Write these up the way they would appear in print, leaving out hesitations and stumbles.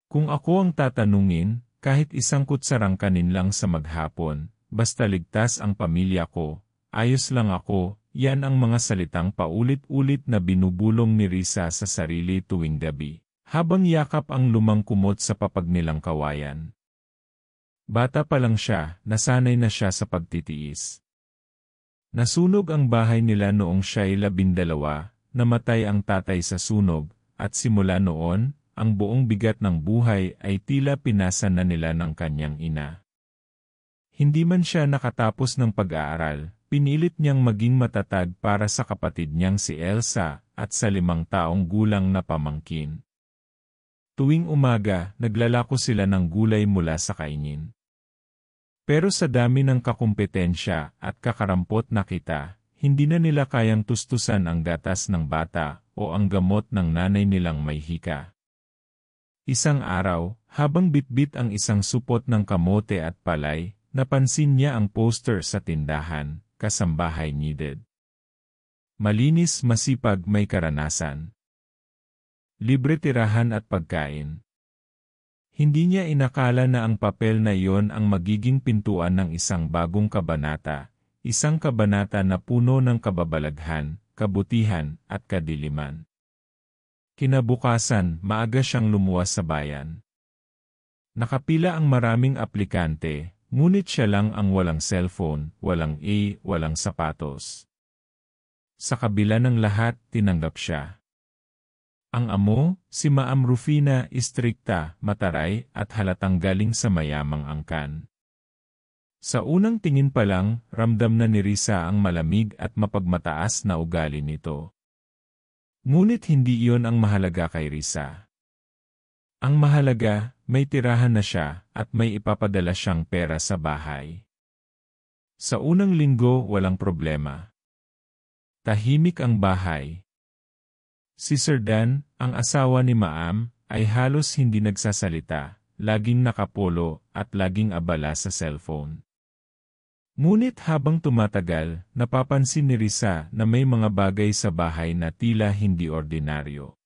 Kung ako ang tatanungin, kahit isang kutsarang kanin lang sa maghapon, basta ligtas ang pamilya ko, ayos lang ako, yan ang mga salitang paulit-ulit na binubulong ni Risa sa sarili tuwing gabi, habang yakap ang lumang kumot sa papag nilang kawayan. Bata pa lang siya, nasanay na siya sa pagtitiis. Nasunog ang bahay nila noong siya'y 12, namatay ang tatay sa sunog, at simula noon, ang buong bigat ng buhay ay tila pinasa na nila ng kanyang ina. Hindi man siya nakatapos ng pag-aaral, pinilit niyang maging matatag para sa kapatid niyang si Elsa at sa 5 taong gulang na pamangkin. Tuwing umaga, naglalako sila ng gulay mula sa kainin. Pero sa dami ng kakumpetensya at kakarampot na kita, hindi na nila kayang tustusan ang gatas ng bata o ang gamot ng nanay nilang may hika. Isang araw, habang bitbit ang isang supot ng kamote at palay, napansin niya ang poster sa tindahan, kasambahay needed. Malinis, masipag, may karanasan. Libre tirahan at pagkain. Hindi niya inakala na ang papel na iyon ang magiging pintuan ng isang bagong kabanata, isang kabanata na puno ng kababalaghan, kabutihan, at kadiliman. Kinabukasan, maaga siyang lumuwas sa bayan. Nakapila ang maraming aplikante, ngunit siya lang ang walang cellphone, walang walang sapatos. Sa kabila ng lahat, tinanggap siya. Ang amo, si Ma'am Rufina, istrikta, mataray, at halatang galing sa mayamang angkan. Sa unang tingin pa lang, ramdam na ni Risa ang malamig at mapagmataas na ugali nito. Ngunit hindi iyon ang mahalaga kay Risa. Ang mahalaga, may tirahan na siya at may ipapadala siyang pera sa bahay. Sa unang linggo, walang problema. Tahimik ang bahay. Si Sir Dan, ang asawa ni Ma'am, ay halos hindi nagsasalita, laging nakapolo at laging abala sa cellphone. Ngunit habang tumatagal, napapansin ni Risa na may mga bagay sa bahay na tila hindi ordinaryo.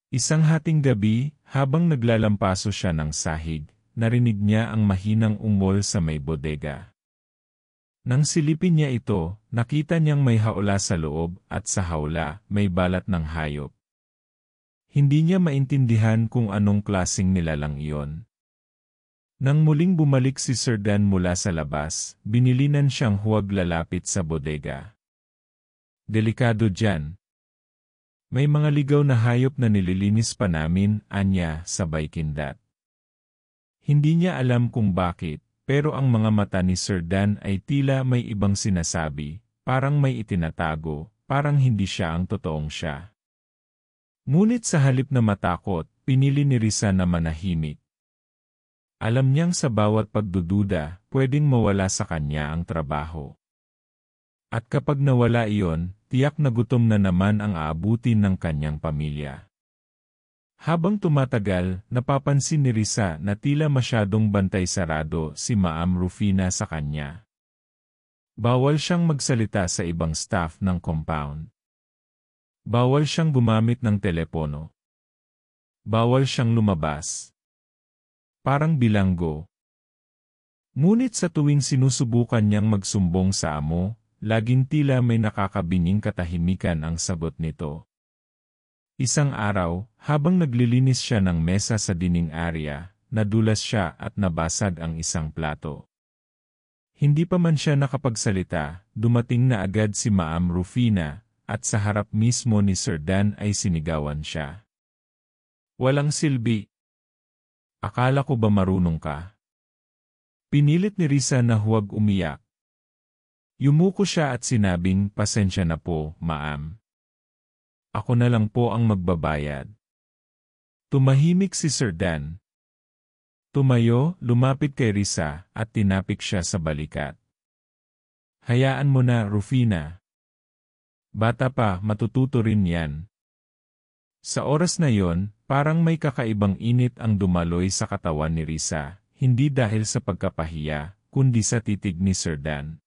Isang hating gabi, habang naglalampaso siya ng sahig, narinig niya ang mahinang ungol sa may bodega. Nang silipin niya ito, nakita niyang may haula sa loob at sa haula may balat ng hayop. Hindi niya maintindihan kung anong klaseng nilalang iyon. Nang muling bumalik si Sir Dan mula sa labas, binilinan siyang huwag lalapit sa bodega. Delikado dyan. May mga ligaw na hayop na nililinis pa namin, anya, sabay kindat. Hindi niya alam kung bakit. Pero ang mga mata ni Sir Dan ay tila may ibang sinasabi, parang may itinatago, parang hindi siya ang totoong siya. Ngunit sa halip na matakot, pinili ni Risa na manahimik. Alam niyang sa bawat pagdududa, pwedeng mawala sa kanya ang trabaho. At kapag nawala iyon, tiyak na gutom na naman ang aabutin ng kanyang pamilya. Habang tumatagal, napapansin ni Risa na tila masyadong bantay sarado si Ma'am Rufina sa kanya. Bawal siyang magsalita sa ibang staff ng compound. Bawal siyang gumamit ng telepono. Bawal siyang lumabas. Parang bilanggo. Ngunit sa tuwing sinusubukan niyang magsumbong sa amo, laging tila may nakakabining katahimikan ang sagot nito. Isang araw, habang naglilinis siya ng mesa sa dining area, nadulas siya at nabasag ang isang plato. Hindi pa man siya nakapagsalita, dumating na agad si Ma'am Rufina, at sa harap mismo ni Sir Dan ay sinigawan siya. Walang silbi. Akala ko ba marunong ka? Pinilit ni Risa na huwag umiyak. Yumuko siya at sinabing, pasensya na po, Ma'am. Ako na lang po ang magbabayad. Tumahimik si Sir Dan. Tumayo, lumapit kay Risa, at tinapik siya sa balikat. Hayaan mo na, Rufina. Bata pa, matututo rin yan. Sa oras na yon, parang may kakaibang init ang dumaloy sa katawan ni Risa, hindi dahil sa pagkapahiya, kundi sa titig ni Sir Dan.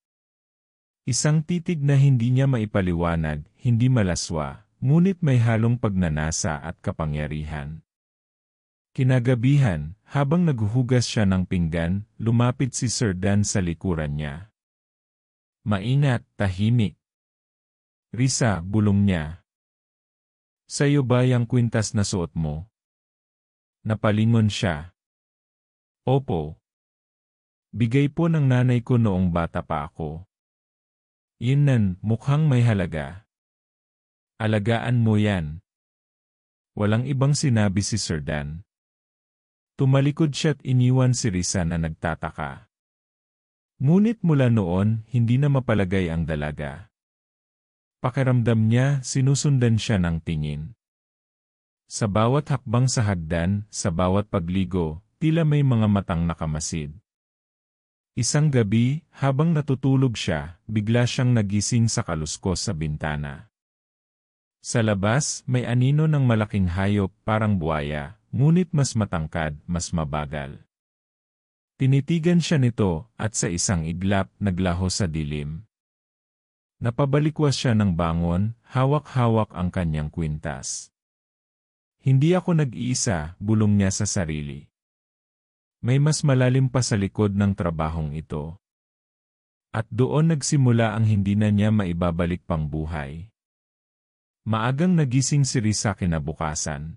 Isang titig na hindi niya maipaliwanag, hindi malaswa, ngunit may halong pagnanasa at kapangyarihan. Kinagabihan, habang naghuhugas siya ng pinggan, lumapit si Sir Dan sa likuran niya. Maingat, tahimik. Risa, bulong niya. Sa'yo ba yung kwintas na suot mo? Napalingon siya. Opo. Bigay po ng nanay ko noong bata pa ako. Yun nan, mukhang may halaga. Alagaan mo yan. Walang ibang sinabi si Sir Dan. Tumalikod siya't iniwan si Risa na nagtataka. Ngunit mula noon, hindi na mapalagay ang dalaga. Pakiramdam niya, sinusundan siya ng tingin. Sa bawat hakbang sa hagdan, sa bawat pagligo, tila may mga matang nakamasid. Isang gabi, habang natutulog siya, bigla siyang nagising sa kaluskos sa bintana. Sa labas, may anino ng malaking hayop parang buwaya, ngunit mas matangkad, mas mabagal. Tinitigan siya nito, at sa isang iglap, naglaho sa dilim. Napabalikwas siya ng bangon, hawak-hawak ang kanyang kwintas. Hindi ako nag-iisa, bulong niya sa sarili. May mas malalim pa sa likod ng trabahong ito. At doon nagsimula ang hindi na niya maibabalik pang buhay. Maagang nagising si Risa kinabukasan.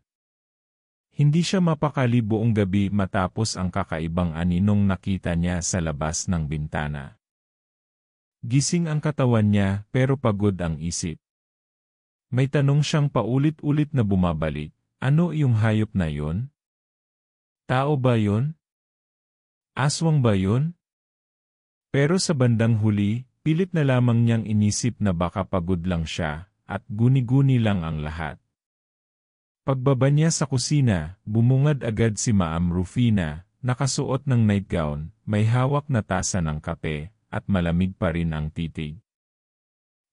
Hindi siya mapakali buong gabi matapos ang kakaibang aninong nakita niya sa labas ng bintana. Gising ang katawan niya pero pagod ang isip. May tanong siyang paulit-ulit na bumabalik, ano yung hayop na yon? Tao ba yon? Aswang ba yon? Pero sa bandang huli, pilit na lamang niyang inisip na baka pagod lang siya, at guni-guni lang ang lahat. Pagbaba niya sa kusina, bumungad agad si Ma'am Rufina, nakasuot ng nightgown, may hawak na tasa ng kape, at malamig pa rin ang titig.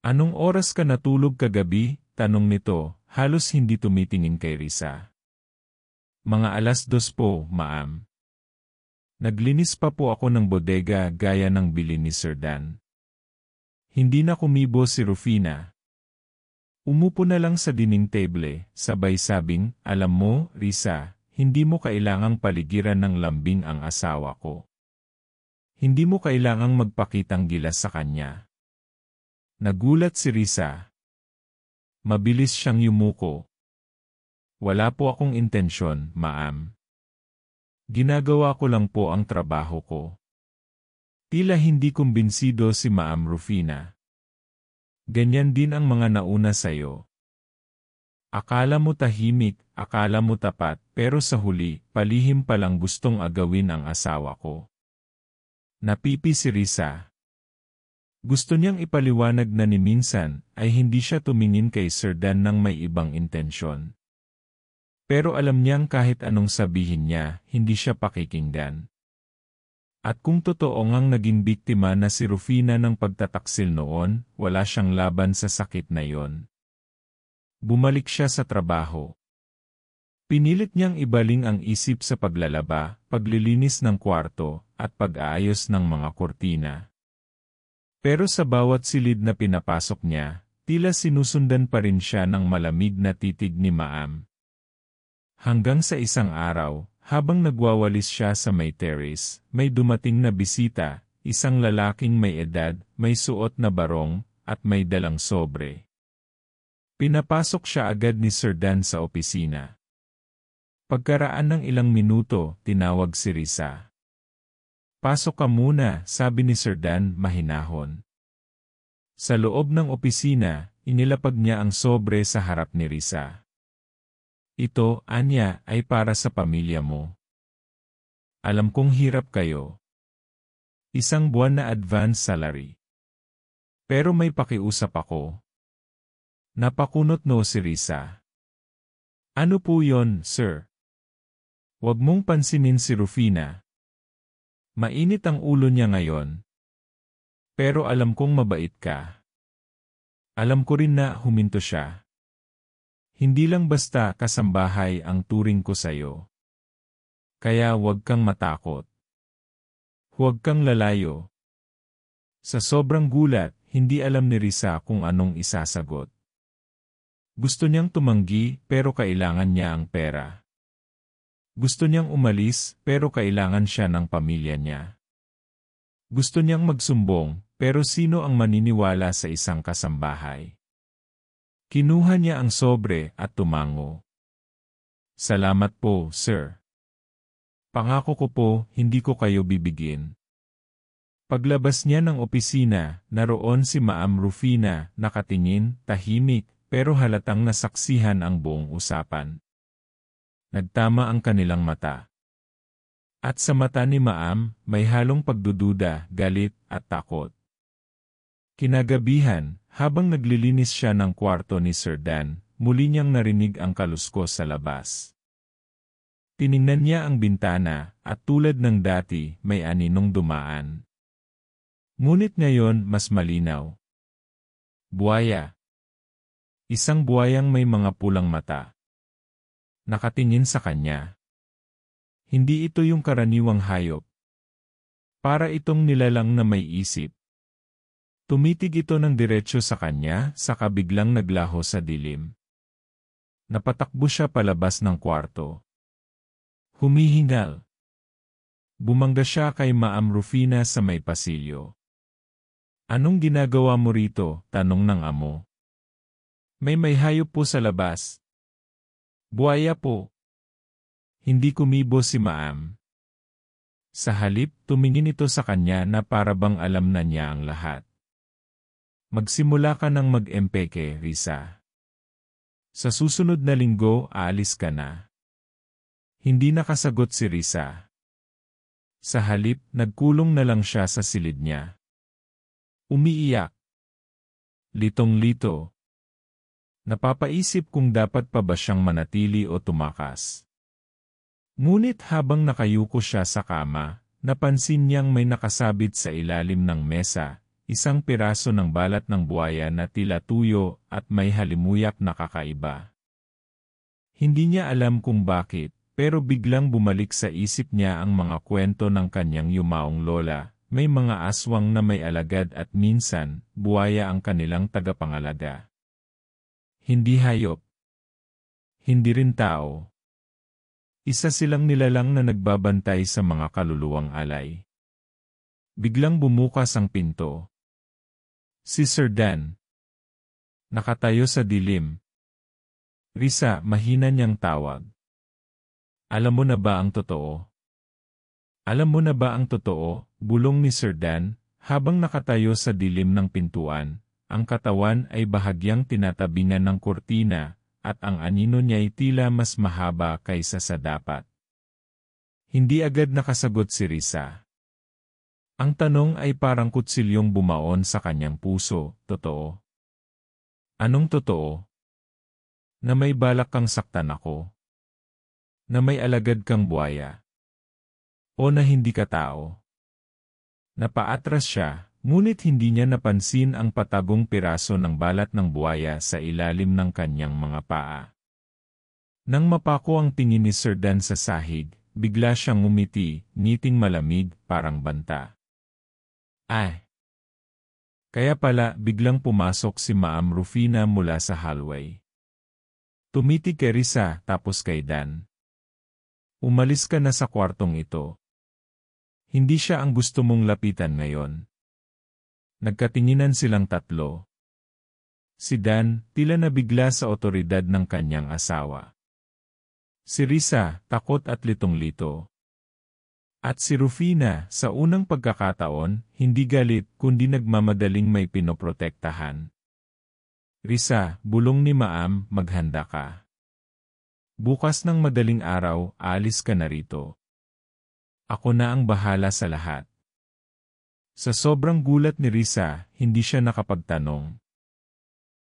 Anong oras ka natulog kagabi? Tanong nito, halos hindi tumitingin kay Risa. Mga 2:00 po, Ma'am. Naglinis pa po ako ng bodega gaya ng bilin ni Sir Dan. Hindi na kumibo si Rufina. Umupo na lang sa dining table, sabay sabing, alam mo, Risa, hindi mo kailangang paligiran ng lambing ang asawa ko. Hindi mo kailangang magpakitang gilas sa kanya. Nagulat si Risa. Mabilis siyang yumuko. Wala po akong intensyon, Ma'am. Ginagawa ko lang po ang trabaho ko. Tila hindi kumbinsido si Ma'am Rufina. Ganyan din ang mga nauna sa'yo. Akala mo tahimik, akala mo tapat, pero sa huli, palihim palang gustong agawin ang asawa ko. Napipi si Risa. Gusto niyang ipaliwanag na ni minsan, ay hindi siya tumingin kay Sir Dan ng may ibang intensyon. Pero alam niyang kahit anong sabihin niya, hindi siya pakikinggan. At kung totoo ngang naging biktima na si Rufina ng pagtataksil noon, wala siyang laban sa sakit na yon. Bumalik siya sa trabaho. Pinilit niyang ibaling ang isip sa paglalaba, paglilinis ng kwarto, at pag-aayos ng mga kurtina. Pero sa bawat silid na pinapasok niya, tila sinusundan pa rin siya ng malamig na titig ni Ma'am. Hanggang sa isang araw, habang nagwawalis siya sa may terrace, may dumating na bisita, isang lalaking may edad, may suot na barong, at may dalang sobre. Pinapasok siya agad ni Sir Dan sa opisina. Pagkaraan ng ilang minuto, tinawag si Risa. Pasok ka muna, sabi ni Sir Dan mahinahon. Sa loob ng opisina, inilapag niya ang sobre sa harap ni Risa. Ito, Anya, ay para sa pamilya mo. Alam kong hirap kayo. 1 buwan na advance salary. Pero may pakiusap ako. Napakunot no si Risa. Ano po yon, sir? Huwag mong pansinin si Rufina. Mainit ang ulo niya ngayon. Pero alam kong mabait ka. Alam ko rin na huminto siya. Hindi lang basta kasambahay ang turing ko sa'yo. Kaya huwag kang matakot. Huwag kang lalayo. Sa sobrang gulat, hindi alam ni Risa kung anong isasagot. Gusto niyang tumanggi pero kailangan niya ang pera. Gusto niyang umalis pero kailangan siya ng pamilya niya. Gusto niyang magsumbong pero sino ang maniniwala sa isang kasambahay? Kinuha niya ang sobre at tumango. Salamat po, sir. Pangako ko po, hindi ko kayo bibigyan. Paglabas niya ng opisina, naroon si Ma'am Rufina, nakatingin, tahimik, pero halatang nasaksihan ang buong usapan. Nagtama ang kanilang mata. At sa mata ni Ma'am, may halong pagdududa, galit, at takot. Kinagabihan, habang naglilinis siya ng kwarto ni Sir Dan, muli niyang narinig ang kaluskos sa labas. Tiningnan niya ang bintana, at tulad ng dati, may aninong dumaan. Ngunit ngayon, mas malinaw. Buwaya. Isang buwayang may mga pulang mata. Nakatingin sa kanya. Hindi ito yung karaniwang hayop. Para itong nilalang na may isip. Tumitig ito ng diretsyo sa kanya, saka biglang naglaho sa dilim. Napatakbo siya palabas ng kwarto. Humihingal. Bumangga siya kay Ma'am Rufina sa may pasilyo. Anong ginagawa mo rito? Tanong ng amo. May hayop po sa labas. Buwaya po. Hindi kumibo si Ma'am. Sa halip, tumingin ito sa kanya na parabang alam na niya ang lahat. Magsimula ka ng mag-empeke, Risa. Sa susunod na linggo, aalis ka na. Hindi nakasagot si Risa. Sa halip, nagkulong na lang siya sa silid niya. Umiiyak. Litong-lito. Napapaisip kung dapat pa ba siyang manatili o tumakas. Ngunit habang nakayuko siya sa kama, napansin niyang may nakasabit sa ilalim ng mesa, isang piraso ng balat ng buwaya na tila tuyo at may halimuyak na kakaiba. Hindi niya alam kung bakit, pero biglang bumalik sa isip niya ang mga kwento ng kanyang yumaong lola. May mga aswang na may alagad at minsan, buwaya ang kanilang tagapangalaga. Hindi hayop. Hindi rin tao. Isa silang nilalang na nagbabantay sa mga kaluluwang alay. Biglang bumukas ang pinto. Si Sir Dan. Nakatayo sa dilim. Risa, mahina niyang tawag. Alam mo na ba ang totoo? Alam mo na ba ang totoo? Bulong ni Sir Dan, habang nakatayo sa dilim ng pintuan, ang katawan ay bahagyang tinatabingan ng kurtina, at ang anino niya ay tila mas mahaba kaysa sa dapat. Hindi agad nakasagot si Risa. Ang tanong ay parang kutsilyong bumaon sa kanyang puso, totoo? Anong totoo? Na may balak kang saktan ako? Na may alagad kang buwaya? O na hindi ka tao? Napaatras siya, ngunit hindi niya napansin ang patagong piraso ng balat ng buwaya sa ilalim ng kanyang mga paa. Nang mapako ang tingin ni Sir Dan sa sahig, bigla siyang ngumiti, ngiting malamig, parang banta. Ay! Kaya pala, biglang pumasok si Ma'am Rufina mula sa hallway. Tumitig kay Risa, tapos kay Dan. Umalis ka na sa kwartong ito. Hindi siya ang gusto mong lapitan ngayon. Nagkatinginan silang tatlo. Si Dan, tila nabigla sa otoridad ng kanyang asawa. Si Risa, takot at litong-lito. At si Rufina, sa unang pagkakataon, hindi galit kundi nagmamadaling may pinoprotektahan. Risa, bulong ni Ma'am, maghanda ka. Bukas ng madaling araw, aalis ka na rito. Ako na ang bahala sa lahat. Sa sobrang gulat ni Risa, hindi siya nakapagtanong.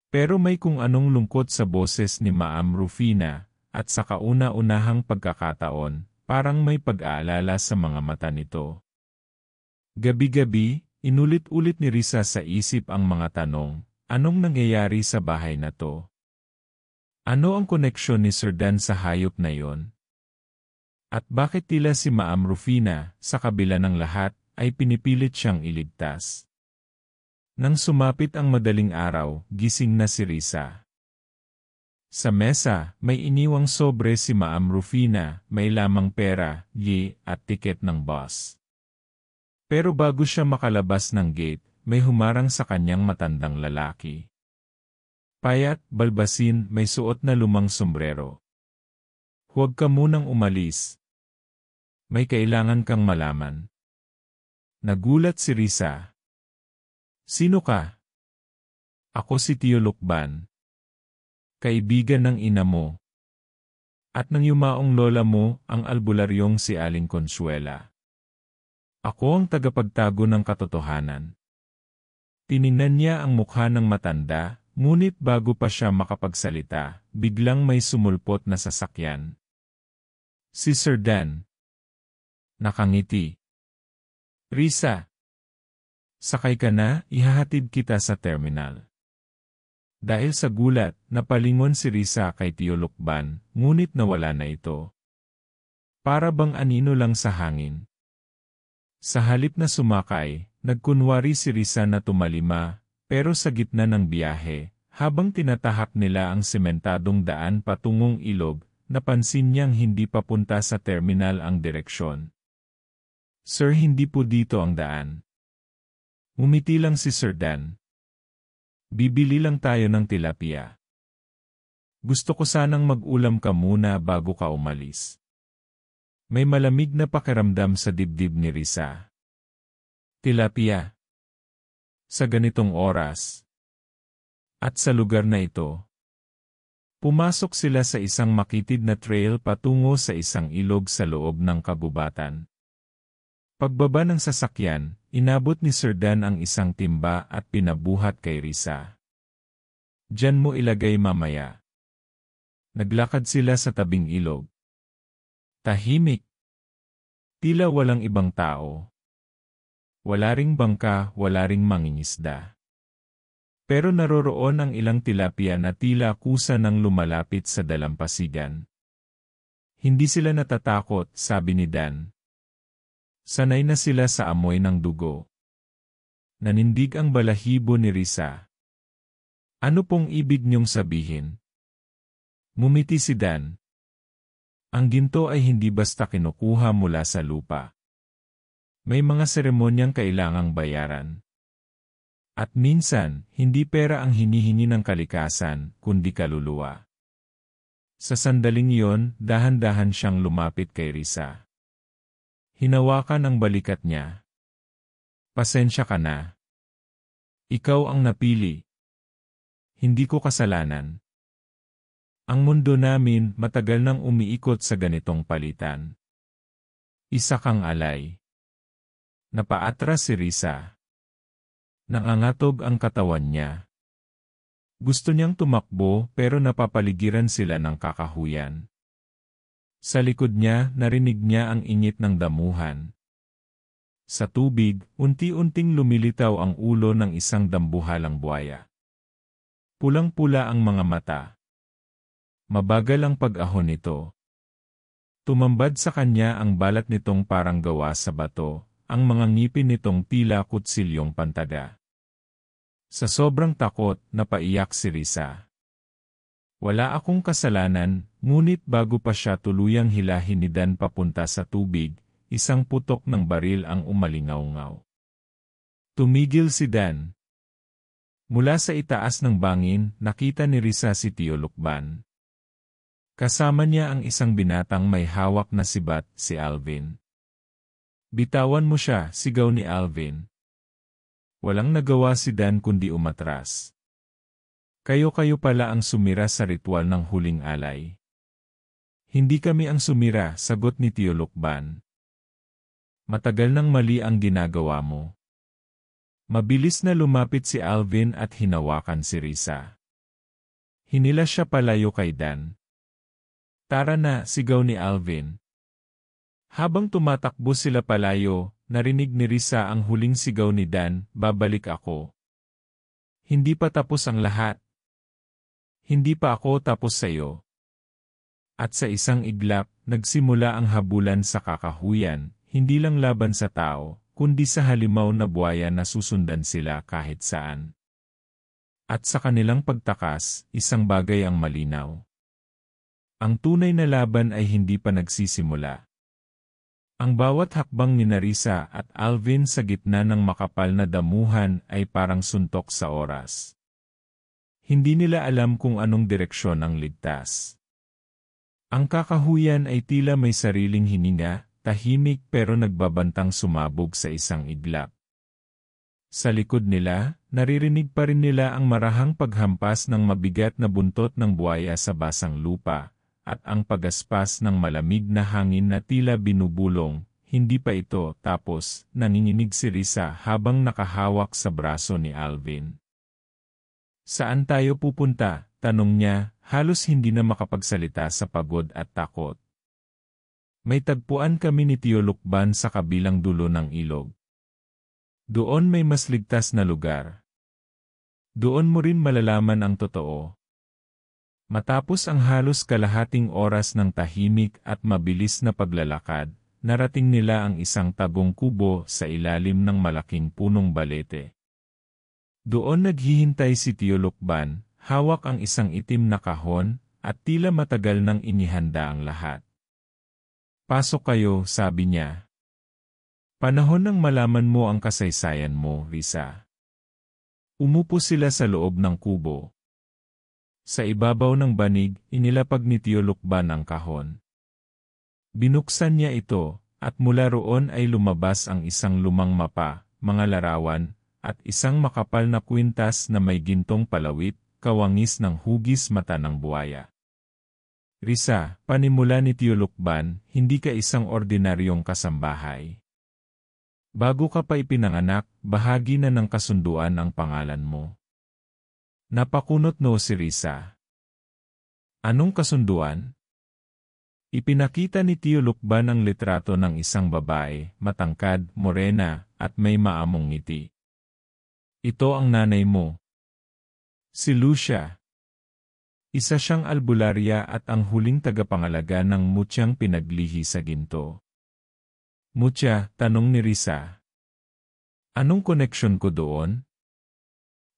Pero may kung anong lungkot sa boses ni Ma'am Rufina, at sa kauna-unahang pagkakataon, parang may pag-aalala sa mga mata nito. Gabi-gabi, inulit-ulit ni Risa sa isip ang mga tanong, anong nangyayari sa bahay na to? Ano ang koneksyon ni Sir Dan sa hayop na yon? At bakit tila si Ma'am Rufina, sa kabila ng lahat, ay pinipilit siyang iligtas? Nang sumapit ang madaling araw, gising na si Risa. Sa mesa, may iniwang sobre si Ma'am Rufina, may lamang pera, at tiket ng bus. Pero bago siya makalabas ng gate, may humarang sa kanyang matandang lalaki. Payat, balbasin, may suot na lumang sombrero. Huwag ka munang umalis. May kailangan kang malaman. Nagulat si Risa. Sino ka? Ako si Tio Lukban. Kaibigan ng ina mo. At ng yumaong lola mo, ang albularyong si Aling Consuela. Ako ang tagapagtago ng katotohanan. Tiningnan niya ang mukha ng matanda, ngunit bago pa siya makapagsalita, biglang may sumulpot na sasakyan. Si Sir Dan. Nakangiti. Risa. Sakay ka na, ihahatid kita sa terminal. Dahil sa gulat, napalingon si Risa kay Tio Lukban, ngunit nawala na ito. Para bang anino lang sa hangin. Sa halip na sumakay, nagkunwari si Risa na tumalima, pero sa gitna ng biyahe, habang tinatahak nila ang sementadong daan patungong ilog, napansin niyang hindi papunta sa terminal ang direksyon. Sir, hindi po dito ang daan. Umiti lang si Sir Dan. Bibili lang tayo ng tilapia. Gusto ko sanang mag-ulam ka muna bago ka umalis. May malamig na pakiramdam sa dibdib ni Risa. Tilapia. Sa ganitong oras. At sa lugar na ito. Pumasok sila sa isang makitid na trail patungo sa isang ilog sa loob ng kagubatan. Pagbaba ng sasakyan, inabot ni Sir Dan ang isang timba at pinabuhat kay Risa. Diyan mo ilagay mamaya. Naglakad sila sa tabing ilog. Tahimik. Tila walang ibang tao. Wala ring bangka, wala ring mangingisda. Pero naroroon ang ilang tilapia na tila kusa nang lumalapit sa dalampasigan. Hindi sila natatakot, sabi ni Dan. Sanay na sila sa amoy ng dugo. Nanindig ang balahibo ni Risa. Ano pong ibig niyong sabihin? Ngumiti si Dan. Ang ginto ay hindi basta kinukuha mula sa lupa. May mga seremonyang kailangang bayaran. At minsan, hindi pera ang hinihingi ng kalikasan, kundi kaluluwa. Sa sandaling iyon, dahan-dahan siyang lumapit kay Risa. Hinawakan ang balikat niya. Pasensya ka na. Ikaw ang napili. Hindi ko kasalanan. Ang mundo namin matagal nang umiikot sa ganitong palitan. Isa kang alay. Napaatras si Risa. Nangangatog ang katawan niya. Gusto niyang tumakbo pero napapaligiran sila ng kakahuyan. Sa likod niya, narinig niya ang init ng damuhan. Sa tubig, unti-unting lumilitaw ang ulo ng isang dambuhalang buhaya. Pulang-pula ang mga mata. Mabagal ang pag-ahon nito. Tumambad sa kanya ang balat nitong parang gawa sa bato, ang mga ngipin nitong tila kutsilyong pantaga. Sa sobrang takot, napaiyak si Risa. Wala akong kasalanan, ngunit bago pa siya tuluyang hilahin ni Dan papunta sa tubig, isang putok ng baril ang umalingaw-ngaw. Tumigil si Dan. Mula sa itaas ng bangin, nakita ni Risa si Tio Lukban. Kasama niya ang isang binatang may hawak na sibat, si Alvin. Bitawan mo siya, sigaw ni Alvin. Walang nagawa si Dan kundi umatras. Kayo-kayo pala ang sumira sa ritual ng huling alay. Hindi kami ang sumira, sagot ni Tio Lukban. Matagal nang mali ang ginagawa mo. Mabilis na lumapit si Alvin at hinawakan si Risa. Hinila siya palayo kay Dan. Tara na, sigaw ni Alvin. Habang tumatakbo sila palayo, narinig ni Risa ang huling sigaw ni Dan, babalik ako. Hindi pa tapos ang lahat. Hindi pa ako tapos sa iyo. At sa isang iglap, nagsimula ang habulan sa kakahuyan, hindi lang laban sa tao, kundi sa halimaw na buhaya na susundan sila kahit saan. At sa kanilang pagtakas, isang bagay ang malinaw. Ang tunay na laban ay hindi pa nagsisimula. Ang bawat hakbang ni Narisa at Alvin sa gitna ng makapal na damuhan ay parang suntok sa oras. Hindi nila alam kung anong direksyon ang ligtas. Ang kakahuyan ay tila may sariling hininga, tahimik pero nagbabantang sumabog sa isang iglap. Sa likod nila, naririnig pa rin nila ang marahang paghampas ng mabigat na buntot ng buwaya sa basang lupa, at ang pagaspas ng malamig na hangin na tila binubulong. Hindi pa ito tapos, nanginginig si Risa habang nakahawak sa braso ni Alvin. Saan tayo pupunta? Tanong niya, halos hindi na makapagsalita sa pagod at takot. May tagpuan kami ni Tio Lukban sa kabilang dulo ng ilog. Doon may mas ligtas na lugar. Doon mo rin malalaman ang totoo. Matapos ang halos kalahating oras ng tahimik at mabilis na paglalakad, narating nila ang isang tagong kubo sa ilalim ng malaking punong balete. Doon naghihintay si Tio Lukban, hawak ang isang itim na kahon, at tila matagal nang inihanda ang lahat. Pasok kayo, sabi niya. Panahon nang malaman mo ang kasaysayan mo, Risa. Umupo sila sa loob ng kubo. Sa ibabaw ng banig, inilapag ni Tio Lukban ang kahon. Binuksan niya ito, at mula roon ay lumabas ang isang lumang mapa, mga larawan, at isang makapal na kwintas na may gintong palawit, kawangis ng hugis mata ng buwaya. Risa, panimula ni Tio Lukban, hindi ka isang ordinaryong kasambahay. Bago ka pa ipinanganak, bahagi na ng kasunduan ang pangalan mo. Napakunot no si Risa. Anong kasunduan? Ipinakita ni Tio Lukban ang litrato ng isang babae, matangkad, morena, at may maamong ngiti. Ito ang nanay mo. Si Lucia. Isa siyang albularya at ang huling tagapangalaga ng mutyang pinaglihi sa ginto. Mutya, tanong ni Risa. Anong koneksyon ko doon?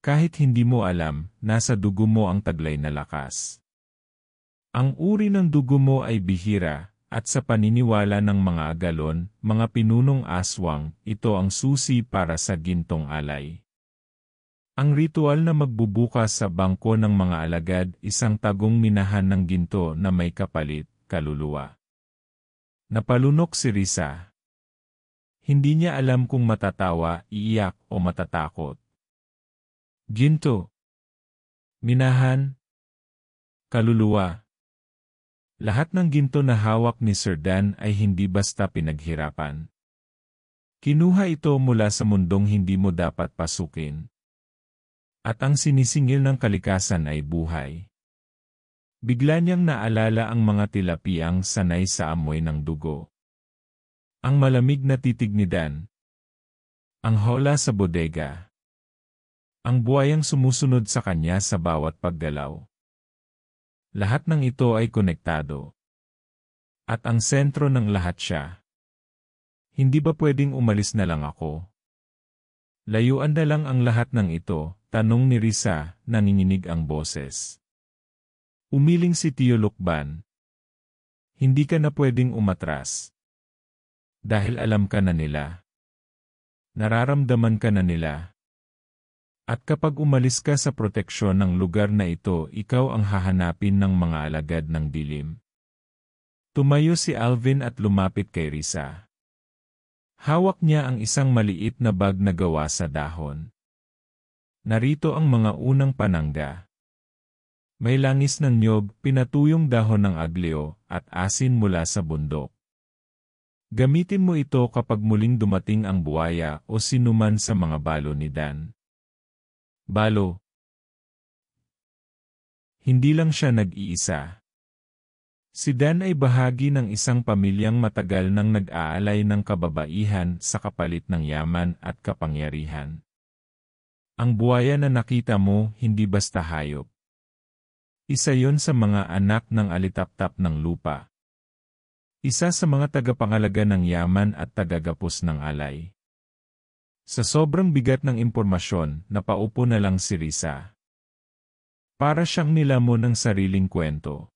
Kahit hindi mo alam, nasa dugo mo ang taglay na lakas. Ang uri ng dugo mo ay bihira, at sa paniniwala ng mga agalon, mga pinunong aswang, ito ang susi para sa gintong alay. Ang ritual na magbubukas sa bangko ng mga alagad, isang tagong minahan ng ginto na may kapalit, kaluluwa. Napalunok si Risa. Hindi niya alam kung matatawa, iiyak o matatakot. Ginto. Minahan. Kaluluwa. Lahat ng ginto na hawak ni Sir Dan ay hindi basta pinaghirapan. Kinuha ito mula sa mundong hindi mo dapat pasukin. At ang sinisingil ng kalikasan ay buhay. Bigla niyang naalala ang mga tilapiang sanay sa amoy ng dugo. Ang malamig na titig ni Dan. Ang hola sa bodega. Ang buwayang sumusunod sa kanya sa bawat paggalaw. Lahat ng ito ay konektado. At ang sentro ng lahat siya. Hindi ba pwedeng umalis na lang ako? Layuan na lang ang lahat ng ito, tanong ni Risa, nanginginig ang boses. Umiling si Tio Lukban. Hindi ka na pwedeng umatras. Dahil alam ka na nila. Nararamdaman ka na nila. At kapag umalis ka sa proteksyon ng lugar na ito, ikaw ang hahanapin ng mga alagad ng dilim. Tumayo si Alvin at lumapit kay Risa. Hawak niya ang isang maliit na bag na gawa sa dahon. Narito ang mga unang panangga. May langis ng niyog, pinatuyong dahon ng aglio, at asin mula sa bundok. Gamitin mo ito kapag muling dumating ang buwaya o sinuman sa mga balo ni Dan. Balo. Hindi lang siya nag-iisa. Si Dan ay bahagi ng isang pamilyang matagal nang nag-aalay ng kababaihan sa kapalit ng yaman at kapangyarihan. Ang buwaya na nakita mo, hindi basta hayop. Isa yon sa mga anak ng alitaptap ng lupa. Isa sa mga tagapangalaga ng yaman at tagagapos ng alay. Sa sobrang bigat ng impormasyon, napaupo na lang si Risa. Para siyang nilamon ng sariling kwento.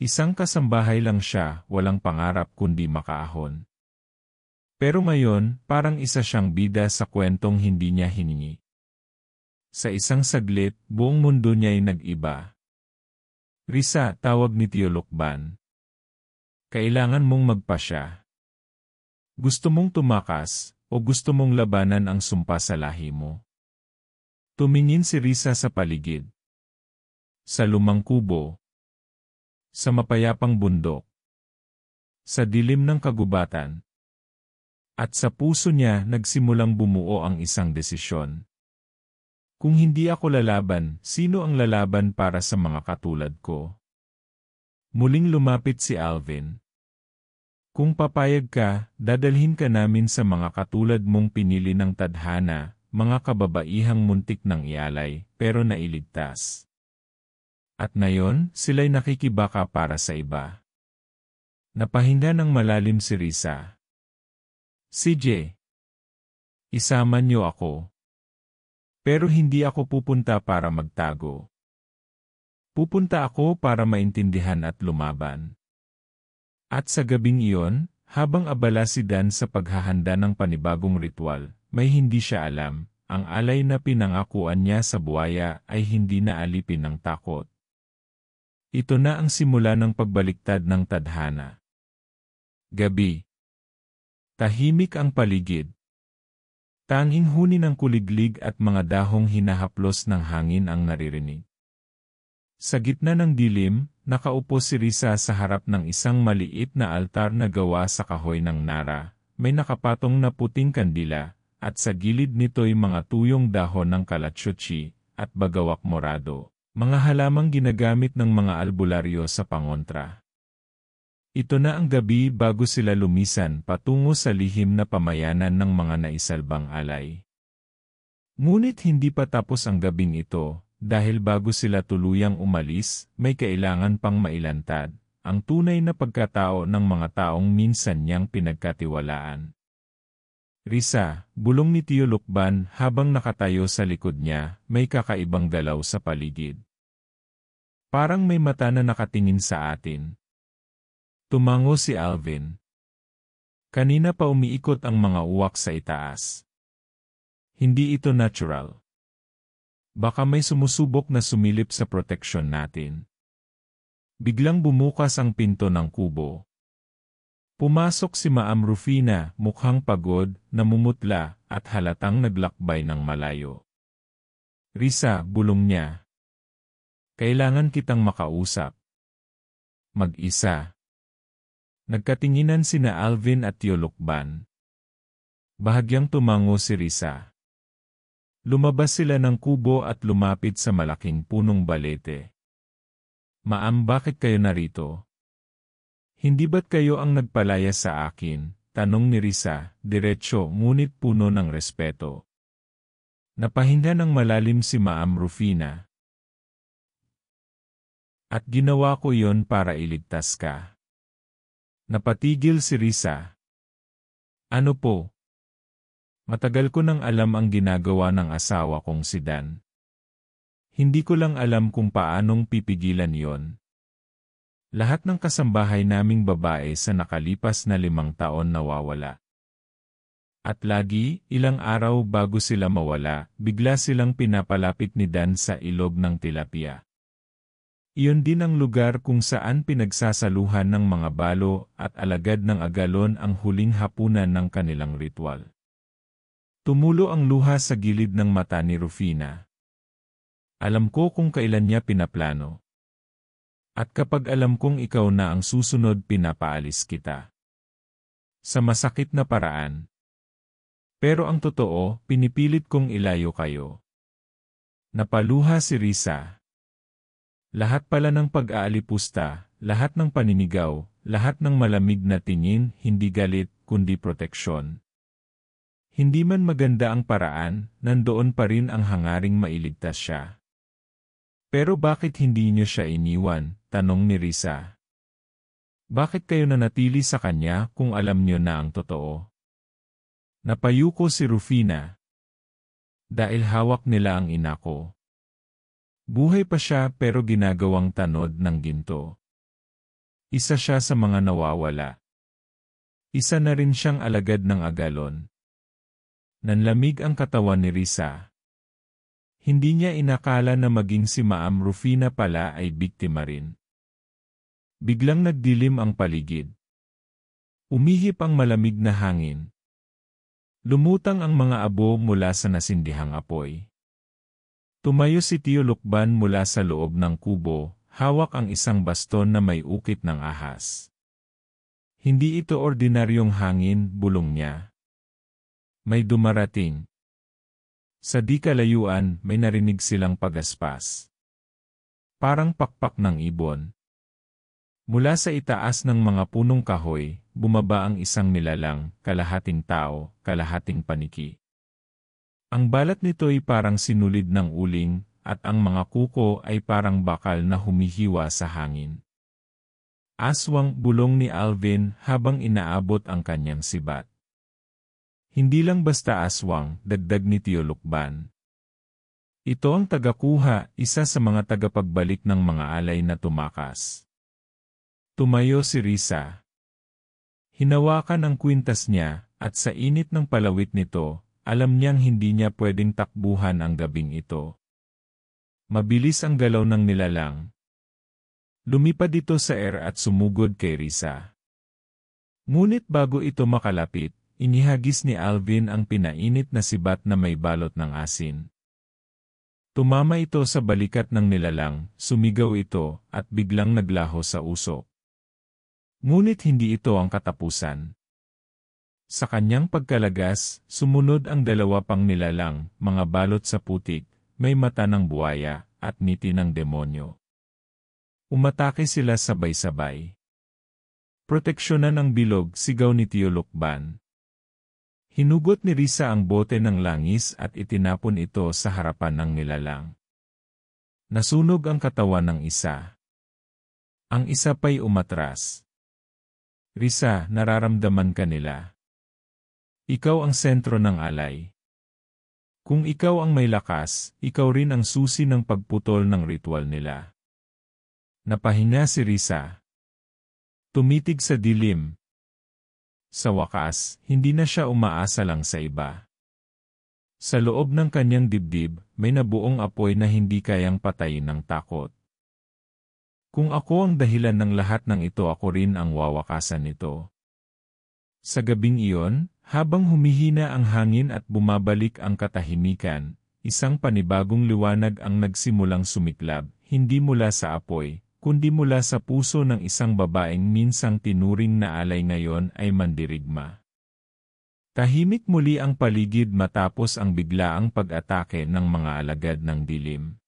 Isang kasambahay lang siya, walang pangarap kundi makaahon. Pero ngayon, parang isa siyang bida sa kwentong hindi niya hiningi. Sa isang saglit, buong mundo niya ay nag-iba. Risa, tawag ni Tio Lukban. Kailangan mong magpasya. Gusto mong tumakas, o gusto mong labanan ang sumpa sa lahi mo? Tumingin si Risa sa paligid. Sa lumang kubo. Sa mapayapang bundok. Sa dilim ng kagubatan. At sa puso niya nagsimulang bumuo ang isang desisyon. Kung hindi ako lalaban, sino ang lalaban para sa mga katulad ko? Muling lumapit si Alvin. Kung papayag ka, dadalhin ka namin sa mga katulad mong pinili ng tadhana, mga kababaihang muntik ng ialay, pero nailigtas. At ngayon, sila'y nakikibaka para sa iba. Napahinga ng malalim si Risa. CJ, isama niyo ako. Pero hindi ako pupunta para magtago. Pupunta ako para maintindihan at lumaban. At sa gabing iyon, habang abala si Dan sa paghahanda ng panibagong ritual, may hindi siya alam, ang alay na pinangakuan niya sa buwaya ay hindi na alipin ng takot. Ito na ang simula ng pagbaliktad ng tadhana. Gabi. Tahimik ang paligid. Tanging huni ng kuliglig at mga dahong hinahaplos ng hangin ang naririnig. Sa gitna ng dilim, nakaupo si Risa sa harap ng isang maliit na altar na gawa sa kahoy ng nara, may nakapatong na puting kandila, at sa gilid nito'y mga tuyong dahon ng kalatsutsi at bagawak morado, mga halamang ginagamit ng mga albularyo sa pangontra. Ito na ang gabi bago sila lumisan patungo sa lihim na pamayanan ng mga naisalbang alay. Ngunit hindi pa tapos ang gabing ito, dahil bago sila tuluyang umalis, may kailangan pang mailantad, ang tunay na pagkatao ng mga taong minsan niyang pinagkatiwalaan. Risa, bulong ni Tio Lukban habang nakatayo sa likod niya, may kakaibang galaw sa paligid. Parang may mata na nakatingin sa atin. Tumango si Alvin. Kanina pa umiikot ang mga uwak sa itaas. Hindi ito natural. Baka may sumusubok na sumilip sa proteksyon natin. Biglang bumukas ang pinto ng kubo. Pumasok si Maam Rufina, mukhang pagod, namumutla, at halatang naglakbay ng malayo. Risa, bulong niya. Kailangan kitang makausap. Mag-isa. Nagkatinginan sina Alvin at Tio Lukban. Bahagyang tumango si Risa. Lumabas sila ng kubo at lumapit sa malaking punong balete. Maam, bakit kayo narito? Hindi ba't kayo ang nagpalaya sa akin? Tanong ni Risa, diretsyo ngunit puno ng respeto. Napahinga ng malalim si Maam Rufina. At ginawa ko yon para iligtas ka. Napatigil si Risa. Ano po? Matagal ko nang alam ang ginagawa ng asawa kong si Dan. Hindi ko lang alam kung paanong pipigilan yon. Lahat ng kasambahay naming babae sa nakalipas na 5 taon nawawala. At lagi, ilang araw bago sila mawala, bigla silang pinapalapit ni Dan sa ilog ng tilapia. Iyon din ang lugar kung saan pinagsasaluhan ng mga balo at alagad ng agalon ang huling hapunan ng kanilang ritual. Tumulo ang luha sa gilid ng mata ni Rufina. Alam ko kung kailan niya pinaplano. At kapag alam kong ikaw na ang susunod, pinapaalis kita. Sa masakit na paraan. Pero ang totoo, pinipilit kong ilayo kayo. Napaluha si Risa. Lahat pala ng pag-aalipusta, lahat ng paninigaw, lahat ng malamig na tingin, hindi galit, kundi proteksyon. Hindi man maganda ang paraan, nandoon pa rin ang hangaring mailigtas siya. Pero bakit hindi niyo siya iniwan? Tanong ni Risa. Bakit kayo nanatili sa kanya kung alam niyo na ang totoo? Napayuko si Rufina. Dahil hawak nila ang ina ko. Buhay pa siya pero ginagawang tanod ng ginto. Isa siya sa mga nawawala. Isa na rin siyang alagad ng Agalon. Nanlamig ang katawan ni Risa. Hindi niya inakala na maging si Ma'am Rufina pala ay biktima rin. Biglang nagdilim ang paligid. Umihip ang malamig na hangin. Lumutang ang mga abo mula sa nasindihang apoy. Tumayo si Tio Lukban mula sa loob ng kubo, hawak ang isang baston na may ukit ng ahas. Hindi ito ordinaryong hangin, bulong niya. May dumarating. Sa di kalayuan, may narinig silang pagaspas. Parang pakpak ng ibon. Mula sa itaas ng mga punong kahoy, bumaba ang isang nilalang, kalahating tao, kalahating paniki. Ang balat nito'y parang sinulid ng uling, at ang mga kuko ay parang bakal na humihiwa sa hangin. Aswang, bulong ni Alvin habang inaabot ang kanyang sibat. Hindi lang basta aswang, dagdag ni Tio Lukban. Ito ang tagakuha, isa sa mga tagapagbalik ng mga alay na tumakas. Tumayo si Risa. Hinawakan ang kwintas niya, at sa init ng palawit nito, alam niyang hindi niya pwedeng takbuhan ang gabing ito. Mabilis ang galaw ng nilalang. Lumipad ito sa air at sumugod kay Risa. Ngunit bago ito makalapit, inihagis ni Alvin ang pinainit na sibat na may balot ng asin. Tumama ito sa balikat ng nilalang, sumigaw ito, at biglang naglaho sa usok. Ngunit hindi ito ang katapusan. Sa kanyang pagkalagas, sumunod ang dalawa pang nilalang, mga balot sa putik, may mata ng buwaya, at ngiti ng demonyo. Umatake sila sabay-sabay. Proteksyonan ang bilog, sigaw ni Tio Lukban. Hinugot ni Risa ang bote ng langis at itinapon ito sa harapan ng nilalang. Nasunog ang katawan ng isa. Ang isa pa'y umatras. Risa, nararamdaman ka nila. Ikaw ang sentro ng alay. Kung ikaw ang may lakas, ikaw rin ang susi ng pagputol ng ritual nila. Napahinga si Risa. Tumitig sa dilim. Sa wakas, hindi na siya umaasa lang sa iba. Sa loob ng kanyang dibdib, may nabuong apoy na hindi kayang patayin ng takot. Kung ako ang dahilan ng lahat ng ito, ako rin ang wawakasan nito. Sa gabing iyon, habang humihina ang hangin at bumabalik ang katahimikan, isang panibagong liwanag ang nagsimulang sumiklab, hindi mula sa apoy, kundi mula sa puso ng isang babaeng minsang tinuring na alay ngayon ay mandirigma. Tahimik muli ang paligid matapos ang biglaang pag-atake ng mga alagad ng dilim.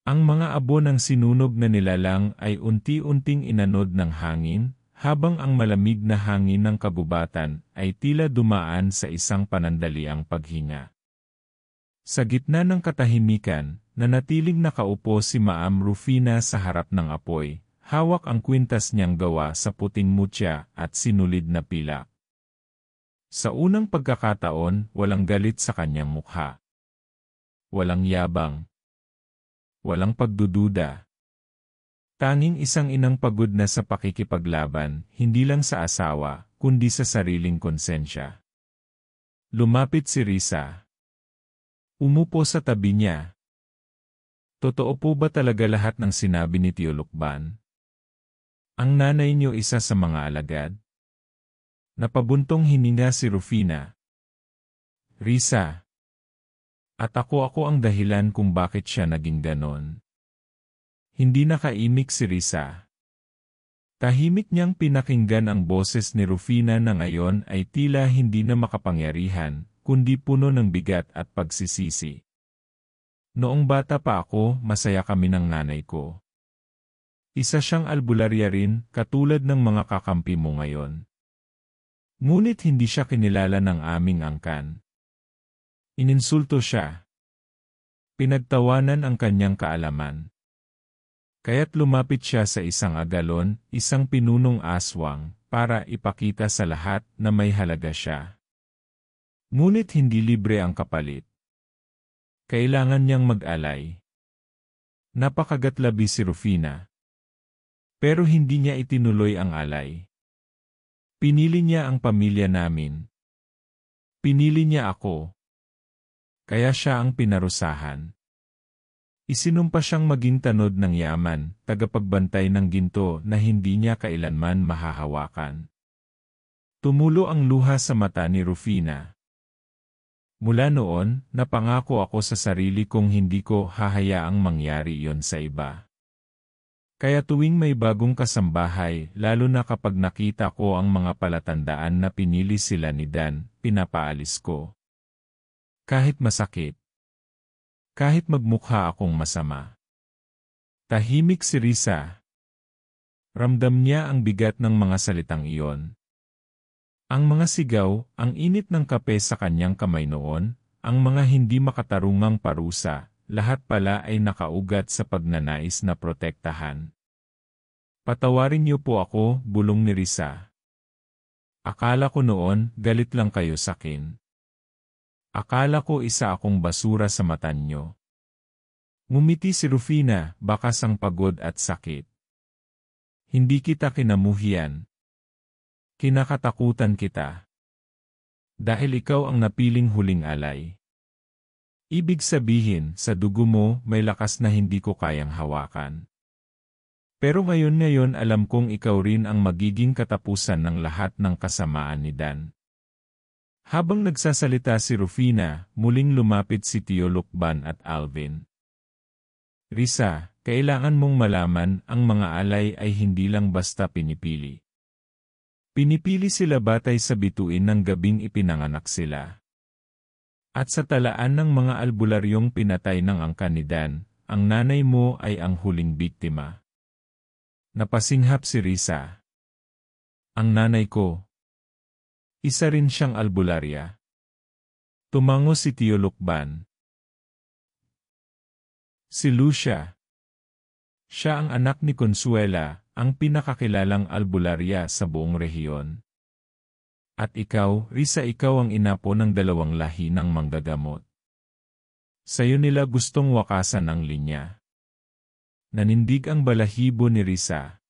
Ang mga abo ng sinunog na nilalang ay unti-unting inanod ng hangin, habang ang malamig na hangin ng kagubatan ay tila dumaan sa isang panandaliang paghinga. Sa gitna ng katahimikan, nanatiling nakaupo si Ma'am Rufina sa harap ng apoy, hawak ang kwintas niyang gawa sa puting mutya at sinulid na pilak. Sa unang pagkakataon, walang galit sa kanyang mukha. Walang yabang. Walang pagdududa. Tanging isang inang pagod na sa pakikipaglaban, hindi lang sa asawa, kundi sa sariling konsensya. Lumapit si Risa. Umupo sa tabi niya. Totoo po ba talaga lahat ng sinabi ni Tio Lukban? Ang nanay niyo isa sa mga alagad? Napabuntong hininga si Rufina. Risa. At ako ang dahilan kung bakit siya naging ganon. Hindi nakaimik si Risa. Tahimik niyang pinakinggan ang boses ni Rufina na ngayon ay tila hindi na makapangyarihan, kundi puno ng bigat at pagsisisi. Noong bata pa ako, masaya kami ng nanay ko. Isa siyang albularya rin, katulad ng mga kakampi mo ngayon. Ngunit hindi siya kinilala ng aming angkan. Ininsulto siya. Pinagtawanan ang kanyang kaalaman. Kaya't lumapit siya sa isang agalon, isang pinunong aswang, para ipakita sa lahat na may halaga siya. Ngunit hindi libre ang kapalit. Kailangan niyang mag-alay. Napakagatlabi si Rufina. Pero hindi niya itinuloy ang alay. Pinili niya ang pamilya namin. Pinili niya ako. Kaya siya ang pinarusahan. Isinumpa siyang maging tanod ng yaman, tagapagbantay ng ginto na hindi niya kailanman mahahawakan. Tumulo ang luha sa mata ni Rufina. Mula noon, napangako ako sa sarili kong hindi ko hahayaang mangyari iyon sa iba. Kaya tuwing may bagong kasambahay, lalo na kapag nakita ko ang mga palatandaan na pinili sila ni Dan, pinapaalis ko. Kahit masakit. Kahit magmukha akong masama. Tahimik si Risa. Ramdam niya ang bigat ng mga salitang iyon. Ang mga sigaw, ang init ng kape sa kanyang kamay noon, ang mga hindi makatarungang parusa, lahat pala ay nakaugat sa pagnanais na protektahan. Patawarin niyo po ako, bulong ni Risa. Akala ko noon, galit lang kayo sakin. Akala ko isa akong basura sa mata niyo. Ngumiti si Rufina, bakas ang pagod at sakit. Hindi kita kinamuhian. Kinakatakutan kita. Dahil ikaw ang napiling huling alay. Ibig sabihin, sa dugo mo, may lakas na hindi ko kayang hawakan. Pero ngayon alam kong ikaw rin ang magiging katapusan ng lahat ng kasamaan ni Dan. Habang nagsasalita si Rufina, muling lumapit si Tio Lukban at Alvin. Risa, kailangan mong malaman ang mga alay ay hindi lang basta pinipili. Pinipili sila batay sa bituin ng gabing ipinanganak sila. At sa talaan ng mga albularyong pinatay ng angkan ni Dan, ang nanay mo ay ang huling biktima. Napasinghap si Risa. Ang nanay ko. Isa rin siyang albularya. Tumango si Tio Lukban. Si Lucia. Siya ang anak ni Consuela, ang pinakakilalang albularya sa buong rehiyon. At ikaw, Risa, ikaw ang inapo ng dalawang lahi ng manggagamot. Sa'yo nila gustong wakasan ang linya. Nanindig ang balahibo ni Risa.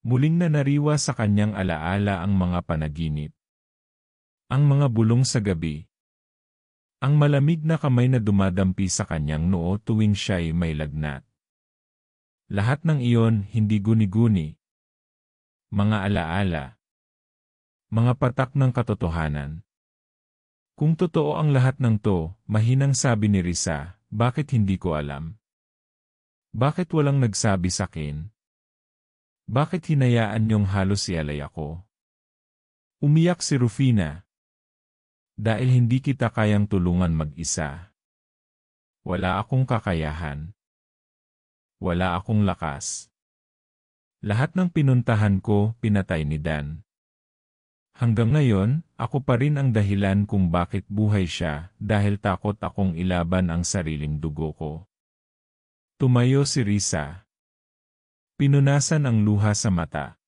Muling nanariwa sa kanyang alaala ang mga panaginip. Ang mga bulong sa gabi. Ang malamig na kamay na dumadampi sa kanyang noo tuwing siya'y may lagnat. Lahat ng iyon hindi guni-guni. Mga alaala. Mga patak ng katotohanan. Kung totoo ang lahat ng to, mahinang sabi ni Risa, bakit hindi ko alam? Bakit walang nagsabi sakin? Bakit hinayaan niyong halos ialay ako? Umiyak si Rufina. Dahil hindi kita kayang tulungan mag-isa. Wala akong kakayahan. Wala akong lakas. Lahat ng pinuntahan ko, pinatay ni Dan. Hanggang ngayon, ako pa rin ang dahilan kung bakit buhay siya, dahil takot akong ilaban ang sariling dugo ko. Tumayo si Risa. Pinunasan ang luha sa mata.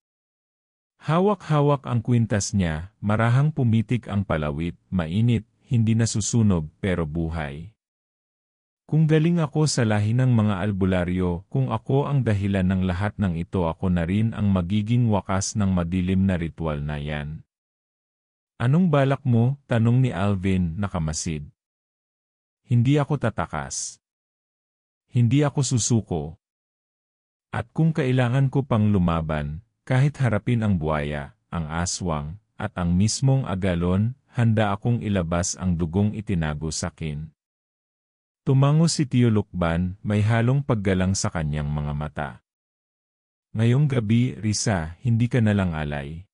Hawak-hawak ang kwintas niya, marahang pumitik ang palawit, mainit, hindi nasusunog, pero buhay. Kung galing ako sa lahi ng mga albularyo, kung ako ang dahilan ng lahat ng ito, ako na rin ang magiging wakas ng madilim na ritual na yan. Anong balak mo? Tanong ni Alvin, nakamasid. Hindi ako tatakas. Hindi ako susuko. At kung kailangan ko pang lumaban, kahit harapin ang buwaya, ang aswang, at ang mismong agalon, handa akong ilabas ang dugong itinago sakin. Tumango si Tio Lukban, may halong paggalang sa kanyang mga mata. Ngayong gabi, Risa, hindi ka na lang alay.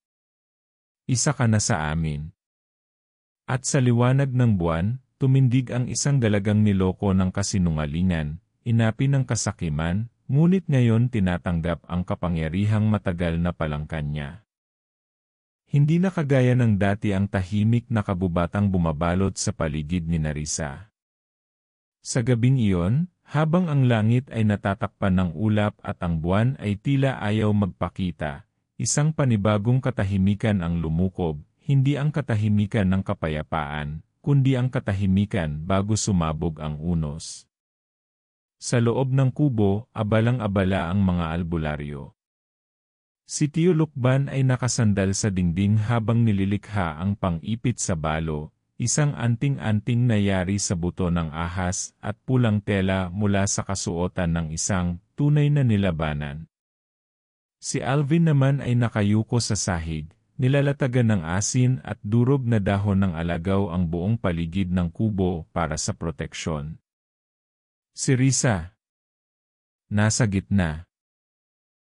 Isa ka na sa amin. At sa liwanag ng buwan, tumindig ang isang dalagang niloko ng kasinungalingan, inapi ng kasakiman, ngunit ngayon tinatanggap ang kapangyarihang matagal na palangkan niya. Hindi na kagaya ng dati ang tahimik na kabubatang bumabalot sa paligid ni Risa. Sa gabing iyon, habang ang langit ay natatakpan ng ulap at ang buwan ay tila ayaw magpakita, isang panibagong katahimikan ang lumukob, hindi ang katahimikan ng kapayapaan, kundi ang katahimikan bago sumabog ang unos. Sa loob ng kubo, abalang-abala ang mga albularyo. Si Tio Lukban ay nakasandal sa dingding habang nililikha ang pang-ipit sa balo, isang anting-anting na yari sa buto ng ahas at pulang tela mula sa kasuotan ng isang tunay na nilabanan. Si Alvin naman ay nakayuko sa sahig, nilalatagan ng asin at durog na dahon ng alagaw ang buong paligid ng kubo para sa proteksyon. Si Risa, nasa gitna.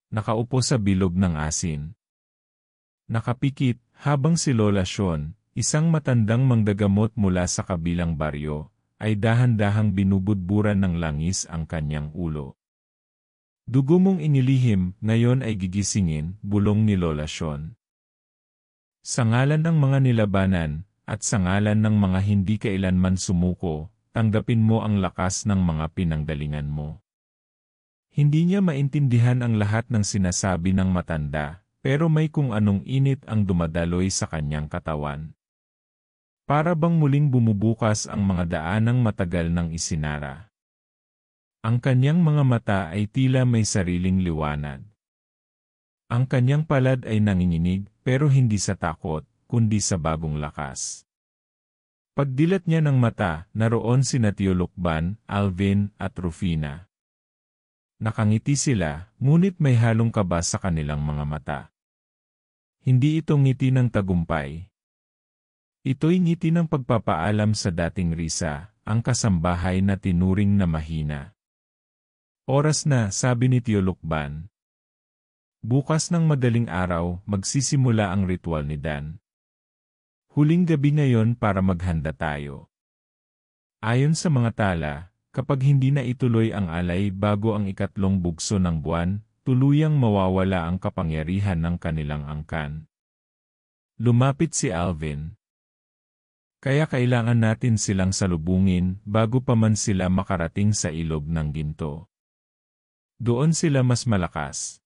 Nakaupo sa bilog ng asin. Nakapikit, habang si Lola Sean, isang matandang manggagamot mula sa kabilang baryo, ay dahan-dahang binubudburan ng langis ang kanyang ulo. Dugo mong inilihim, ngayon ay gigisingin, bulong ni Lola Sean. Sa ngalan ng mga nilabanan, at sa ngalan ng mga hindi kailanman sumuko, tanggapin mo ang lakas ng mga pinanggalingan mo. Hindi niya maintindihan ang lahat ng sinasabi ng matanda, pero may kung anong init ang dumadaloy sa kanyang katawan. Para bang muling bumubukas ang mga daanang matagal nang isinara. Ang kanyang mga mata ay tila may sariling liwanag. Ang kanyang palad ay nanginginig, pero hindi sa takot, kundi sa bagong lakas. Pagdilat niya ng mata, naroon sina Tio Lukban, Alvin, at Rufina. Nakangiti sila, ngunit may halong kaba sa kanilang mga mata. Hindi ito ngiti ng tagumpay. Ito'y ngiti ng pagpapaalam sa dating Risa, ang kasambahay na tinuring na mahina. Oras na, sabi ni Tio Lukban. Bukas ng madaling araw, magsisimula ang ritual ni Dan. Huling gabi ngayon para maghanda tayo. Ayon sa mga tala, kapag hindi na ituloy ang alay bago ang ikatlong bugso ng buwan, tuluyang mawawala ang kapangyarihan ng kanilang angkan. Lumapit si Alvin. Kaya kailangan natin silang salubungin bago pa man sila makarating sa ilog ng ginto. Doon sila mas malakas.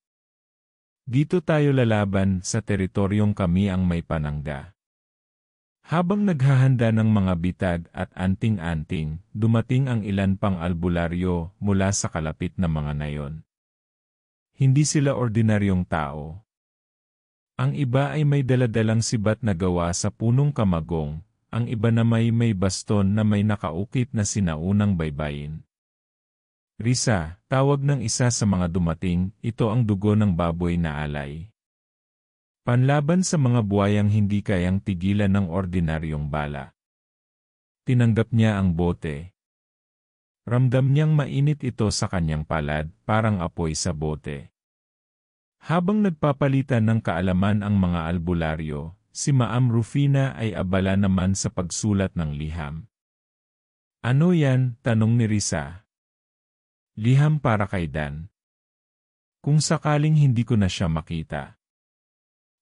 Dito tayo lalaban sa teritoryong kami ang may panangga. Habang naghahanda ng mga bitag at anting-anting, dumating ang ilan pang albularyo mula sa kalapit na mga nayon. Hindi sila ordinaryong tao. Ang iba ay may daladalang sibat na gawa sa punong kamagong, ang iba na may baston na may nakaukit na sinaunang baybayin. Risa, tawag ng isa sa mga dumating, ito ang dugo ng baboy na alay. Panlaban sa mga buwayang hindi kayang tigilan ng ordinaryong bala. Tinanggap niya ang bote. Ramdam niyang mainit ito sa kanyang palad, parang apoy sa bote. Habang nagpapalitan ng kaalaman ang mga albularyo, si Maam Rufina ay abala naman sa pagsulat ng liham. Ano yan? Tanong ni Risa. Liham para kay Dan. Kung sakaling hindi ko na siya makita.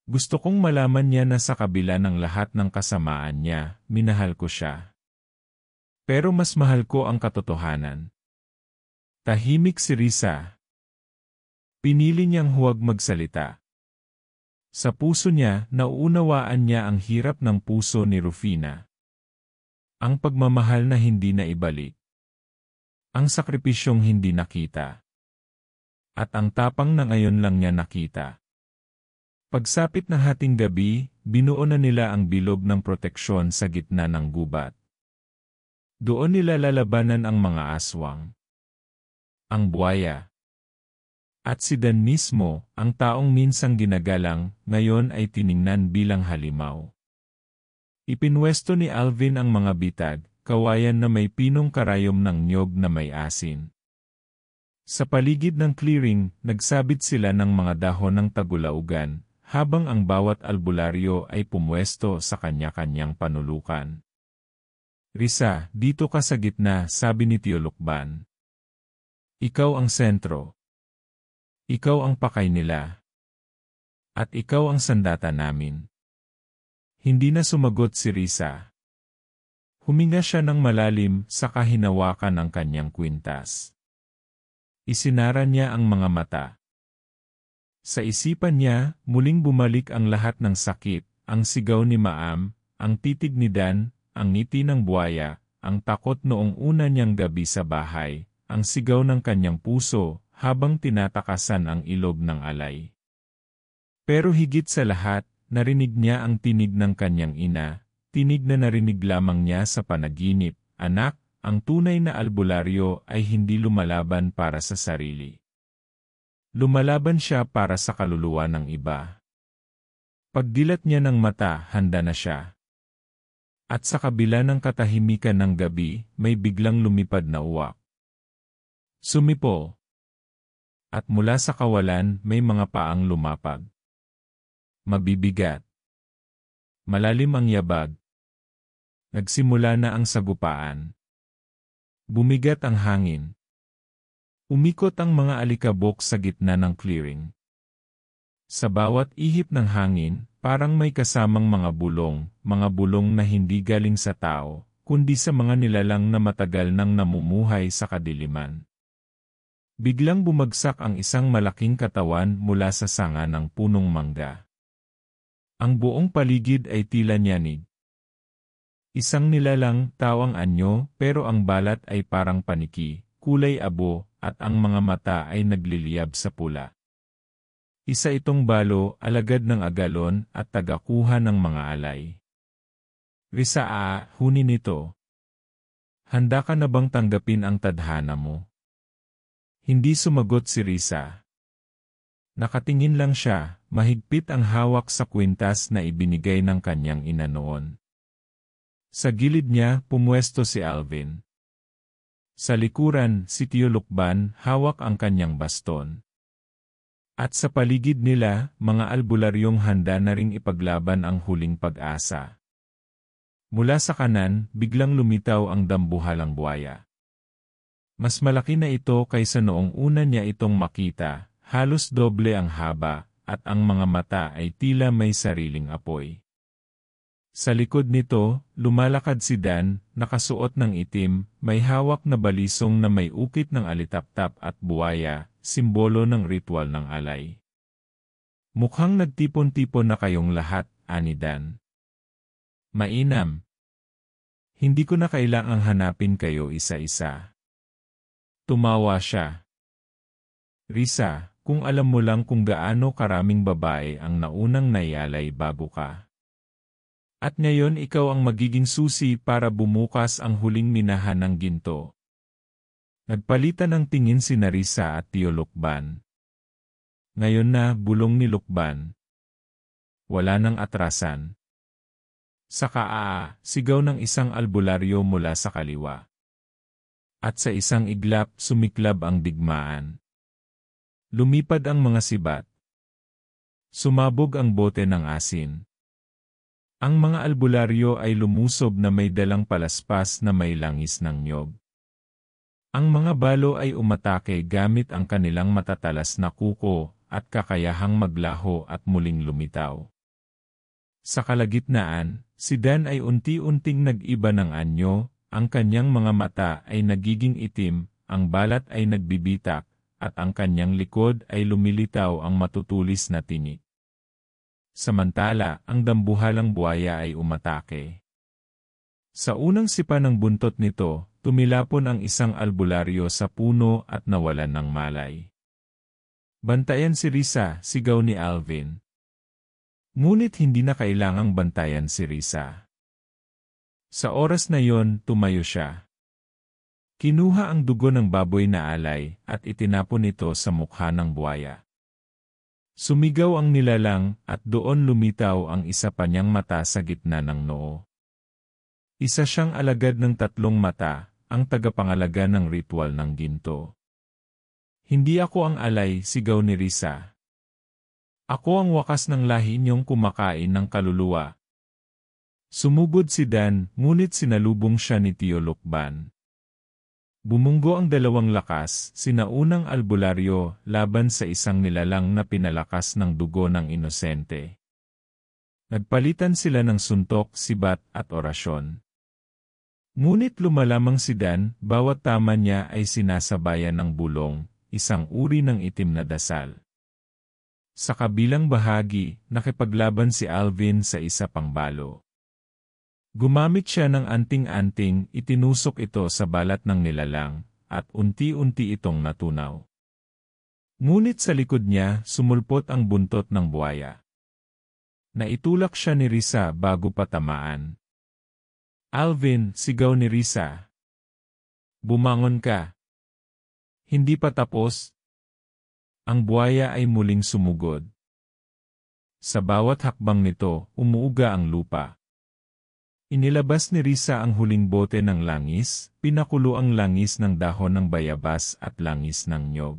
Gusto kong malaman niya na sa kabila ng lahat ng kasamaan niya, minahal ko siya. Pero mas mahal ko ang katotohanan. Tahimik si Risa. Pinili niyang huwag magsalita. Sa puso niya, nauunawaan niya ang hirap ng puso ni Rufina. Ang pagmamahal na hindi na ibalik. Ang sakripisyong hindi nakita. At ang tapang na ngayon lang niya nakita. Pagsapit ng hating gabi, binuo na nila ang bilog ng proteksyon sa gitna ng gubat. Doon nila lalabanan ang mga aswang. Ang buwaya. At si Dan mismo, ang taong minsang ginagalang, ngayon ay tiningnan bilang halimaw. Ipinwesto ni Alvin ang mga bitag, kawayan na may pinong karayom ng niyog na may asin. Sa paligid ng clearing, nagsabit sila ng mga dahon ng tagulaugan, habang ang bawat albularyo ay pumwesto sa kanya-kanyang panulukan. Risa, dito ka sa gitna, sabi ni Tio Lukban. Ikaw ang sentro. Ikaw ang pakay nila. At ikaw ang sandata namin. Hindi na sumagot si Risa. Huminga siya ng malalim sa kahinawakan ng kanyang kwintas. Isinara niya ang mga mata. Sa isipan niya, muling bumalik ang lahat ng sakit, ang sigaw ni Maam, ang titig ni Dan, ang ngiti ng buwaya, ang takot noong una niyang gabi sa bahay, ang sigaw ng kanyang puso, habang tinatakasan ang ilog ng alay. Pero higit sa lahat, narinig niya ang tinig ng kanyang ina, tinig na narinig lamang niya sa panaginip, "Anak, ang tunay na albularyo ay hindi lumalaban para sa sarili. Lumalaban siya para sa kaluluwa ng iba." Pagdilat niya ng mata, handa na siya. At sa kabila ng katahimikan ng gabi, may biglang lumipad na uwak. Sumipo. At mula sa kawalan, may mga paang lumapag. Mabibigat. Malalim ang yabag. Nagsimula na ang sagupaan. Bumigat ang hangin. Umikot ang mga alikabok sa gitna ng clearing. Sa bawat ihip ng hangin, parang may kasamang mga bulong na hindi galing sa tao, kundi sa mga nilalang na matagal nang namumuhay sa kadiliman. Biglang bumagsak ang isang malaking katawan mula sa sanga ng punong mangga. Ang buong paligid ay tila nyanig. Isang nilalang, tawang anyo, pero ang balat ay parang paniki, kulay abo, at ang mga mata ay nagliliyab sa pula. Isa itong balo, alagad ng agalon, at tagakuha ng mga alay. "Risa, hunin ito. Handa ka na bang tanggapin ang tadhana mo?" Hindi sumagot si Risa. Nakatingin lang siya, mahigpit ang hawak sa kwintas na ibinigay ng kanyang ina noon. Sa gilid niya, pumuesto si Alvin. Sa likuran, si Tio Lukban, hawak ang kanyang baston. At sa paligid nila, mga albularyong handa na ring ipaglaban ang huling pag-asa. Mula sa kanan, biglang lumitaw ang dambuhalang buwaya. Mas malaki na ito kaysa noong una niya itong makita, halos doble ang haba, at ang mga mata ay tila may sariling apoy. Sa likod nito, lumalakad si Dan, nakasuot ng itim, may hawak na balisong na may ukit ng alitaptap at buwaya, simbolo ng ritual ng alay. "Mukhang nagtipon-tipon na kayong lahat," ani Dan. "Mainam. Hindi ko na kailangang hanapin kayo isa-isa." Tumawa siya. "Risa, kung alam mo lang kung gaano karaming babae ang naunang naialay bago ka. At ngayon ikaw ang magiging susi para bumukas ang huling minahan ng ginto." Nagpalitan ng tingin si Risa at Tio Lukban. Ngayon na, bulong ni Lukban. Wala nang atrasan. Saka sigaw ng isang albularyo mula sa kaliwa. At sa isang iglap, sumiklab ang digmaan. Lumipad ang mga sibat. Sumabog ang bote ng asin. Ang mga albularyo ay lumusob na may dalang palaspas na may langis ng niyog. Ang mga balo ay umatake gamit ang kanilang matatalas na kuko at kakayahang maglaho at muling lumitaw. Sa kalagitnaan, si Dan ay unti-unting nag-iba ng anyo, ang kanyang mga mata ay nagiging itim, ang balat ay nagbibitak, at ang kanyang likod ay lumilitaw ang matutulis na tinik. Samantala, ang dambuhalang buwaya ay umatake. Sa unang sipa ng buntot nito, tumilapon ang isang albularyo sa puno at nawalan ng malay. "Bantayan si Risa," sigaw ni Alvin. Ngunit hindi na kailangang bantayan si Risa. Sa oras na yon, tumayo siya. Kinuha ang dugo ng baboy na alay at itinapon ito sa mukha ng buwaya. Sumigaw ang nilalang at doon lumitaw ang isa pa niyang mata sa gitna ng noo. Isa siyang alagad ng 3 mata, ang tagapangalaga ng ritual ng ginto. "Hindi ako ang alay," sigaw ni Risa. "Ako ang wakas ng lahi niyong kumakain ng kaluluwa." Sumugod si Dan, ngunit sinalubong siya ni Tio Lukban. Bumunggo ang dalawang lakas, sinaunang albularyo, laban sa isang nilalang na pinalakas ng dugo ng inosente. Nagpalitan sila ng suntok, sibat at orasyon. Ngunit lumalamang si Dan, bawat tama niya ay sinasabayan ng bulong, isang uri ng itim na dasal. Sa kabilang bahagi, nakipaglaban si Alvin sa isa pang balo. Gumamit siya ng anting-anting, itinusok ito sa balat ng nilalang, at unti-unti itong natunaw. Ngunit sa likod niya, sumulpot ang buntot ng buwaya. Naitulak siya ni Risa bago patamaan. "Alvin," sigaw ni Risa. "Bumangon ka. Hindi pa tapos." Ang buwaya ay muling sumugod. Sa bawat hakbang nito, umuuga ang lupa. Inilabas ni Risa ang huling bote ng langis, pinakulo ang langis ng dahon ng bayabas at langis ng nyog.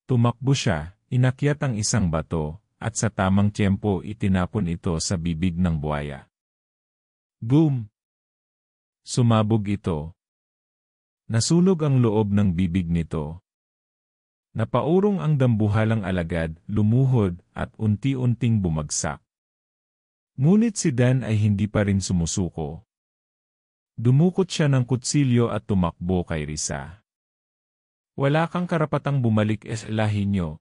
Tumakbo siya, inakyat ang isang bato, at sa tamang tiyempo itinapon ito sa bibig ng buwaya. Boom! Sumabog ito. Nasunog ang loob ng bibig nito. Napaurong ang dambuhalang alagad, lumuhod, at unti-unting bumagsak. Ngunit si Dan ay hindi pa rin sumusuko. Dumukot siya ng kutsilyo at tumakbo kay Risa. "Wala kang karapatang bumalik sa lahi niyo."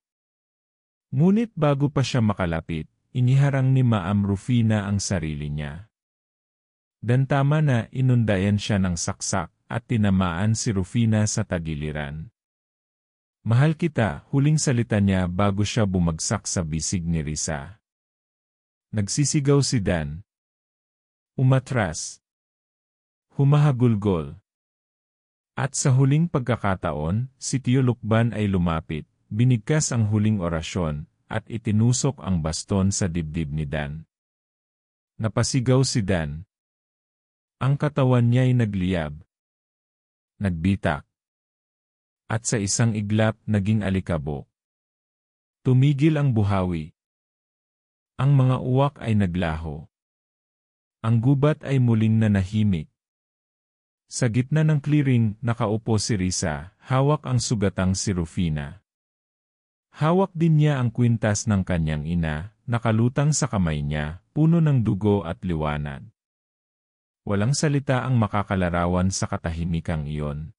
Ngunit bago pa siya makalapit, iniharang ni Ma'am Rufina ang sarili niya. Dan tama na inundayan siya ng saksak at tinamaan si Rufina sa tagiliran. "Mahal kita," huling salita niya bago siya bumagsak sa bisig ni Risa. Nagsisigaw si Dan. Umatras. Humahagulgol. At sa huling pagkakataon, si Tio Lukban ay lumapit, binigkas ang huling orasyon, at itinusok ang baston sa dibdib ni Dan. Napasigaw si Dan. Ang katawan niya ay nagliyab. Nagbitak. At sa isang iglap naging alikabok. Tumigil ang buhawi. Ang mga uwak ay naglaho. Ang gubat ay muling nanahimik. Sa gitna ng clearing, nakaupo si Risa, hawak ang sugatang si Rufina. Hawak din niya ang kwintas ng kanyang ina, nakalutang sa kamay niya, puno ng dugo at liwanag. Walang salita ang makakalarawan sa katahimikang iyon.